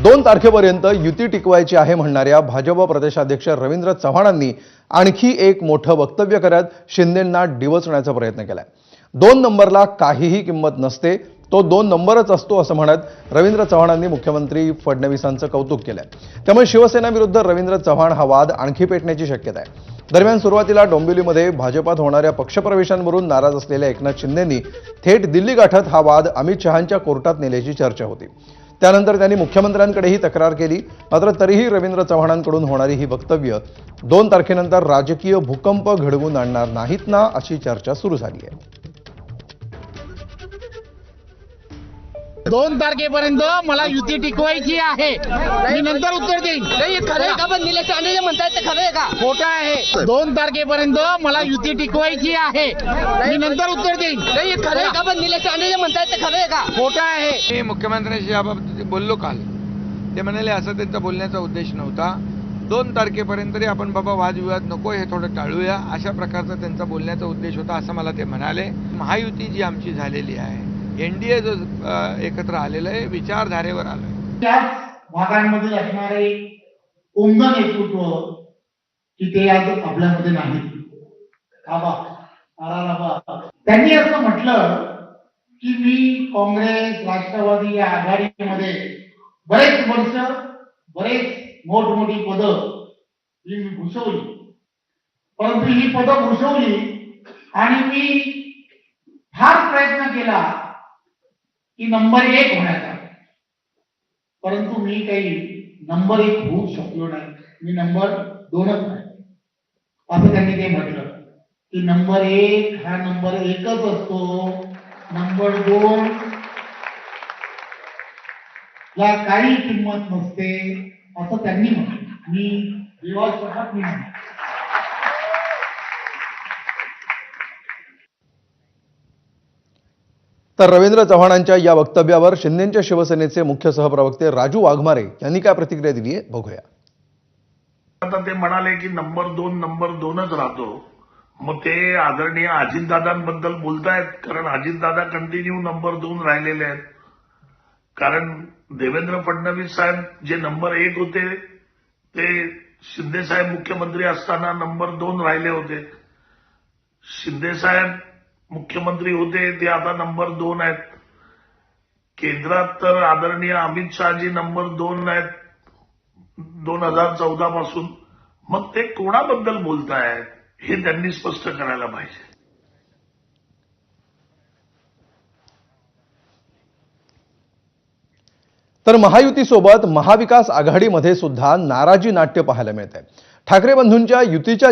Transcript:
2 तारखेपर्यंत युती टिकवायची आहे म्हणणाऱ्या भाजप प्रदेशाध्यक्ष रवींद्र चव्हाणांनी आणखी एक मोठं वक्तव्य करत शिंदेंना डिवचण्याचा प्रयत्न केलाय। 2 नंबरला काहीही किंमत नसते, तो 2 नंबरच असतो असं म्हणत रवींद्र चव्हाणांनी मुख्यमंत्री फडणवीसांचं कौतुक केलंय। त्यामुळे शिवसेना विरुद्ध रवींद्र चव्हाण हा वाद आणखी पेटण्याची शक्यता आहे। दरम्यान सुरुवातीला डोंबिवलीमध्ये भाजपात होणाऱ्या पक्षप्रवेशांवरून नाराज असलेल्या एकनाथ शिंदेंनी थेट दिल्ली गाठत हा वाद अमित शहांच्या कोर्टात नेल्याची चर्चा होती। त्यानंतर त्यांनी मुख्यमंत्र्यांकडेही तक्रार केली, मात्र तरीही रवींद्र चव्हाणांकडून होणारी ही वक्तव्य 2 तारखेनंतर राजकीय भूकंप घडवून आणणार नाहीत ना अशी चर्चा सुरू झाली आहे। 2 तारखेपर्यंत मला युती टिकवायची आहे, मी नंतर उत्तर देईन। खरं का? पण निलेश राणे जे म्हणतायत ते खरं आहे का? खोटं आहे। 2 तारखेपर्यंत मला युती टिकवायची आहे, मी नंतर उत्तर देईन। खरं का? पण निलेश राणे जे म्हणतायत ते खरं आहे का? खोटं आहे। मी मुख्यमंत्र्यांशी याबाबत बोललो काल, ते म्हणाले असं त्यांचा बोलण्याचा उद्देश नव्हता। 2 तारखेपर्यंत तरी आपण बाबा वादविवाद नको, हे थोडं टाळूया, अशा प्रकारचा त्यांचा बोलण्याचा उद्देश होता असं मला ते म्हणाले। महायुती जी आमची झालेली आहे, एनडीए जो एकत्र आलेलं आहे, विचारधारेवर आलोय। त्याच भागांमध्ये असणारे उमद नेतृत्व की ते आज आपल्यामध्ये नाही। त्यांनी असं म्हटलं की मी काँग्रेस राष्ट्रवादी या आघाडीमध्ये बरेच वर्ष बरेच मोठमोठी पदं मी भूषवली, परंतु ही पदं भूषवली आणि मी फार प्रयत्न केला की नंबर 1 होण्याचा, परंतु मी काही नंबर 1 होऊ शकलो नाही, मी नंबर 2च आहे असं त्यांनी ते म्हटलं की नंबर 1 हा नंबर 1च असतो, नंबर 2 ला काही किंमत नसते असं त्यांनी म्हटलं। मी विवादात नाही। तर रवींद्र चव्हाणांच्या या वक्तव्यावर शिंदेंच्या शिवसेनेचे मुख्य सहप्रवक्ते राजू वाघमारे यांनी काय प्रतिक्रिया दिली आहे बघूया। आता ते म्हणाले की नंबर 2च राहतो, मग ते आदरणीय अजितदादांबद्दल बोलतायत, कारण अजितदादा कंटिन्यू नंबर 2 राहिलेले आहेत। कारण देवेंद्र फडणवीस साहेब जे नंबर 1 होते ते शिंदे साहेब मुख्यमंत्री असताना नंबर 2 राहिले होते। शिंदे साहेब मुख्यमंत्री होते ते आता नंबर 2 आहेत। केंद्रात तर आदरणीय अमित शहाजी नंबर 2 आहेत 2014 पासून। मग ते कोणाबद्दल बोलतायत हे त्यांनी स्पष्ट करायला पाहिजे। तर महायुतीसोबत महाविकास आघाडीमध्ये सुद्धा नाराजी नाट्य पाहायला मिळत आहे। ठाकरे बंधूंच्या युतीच्या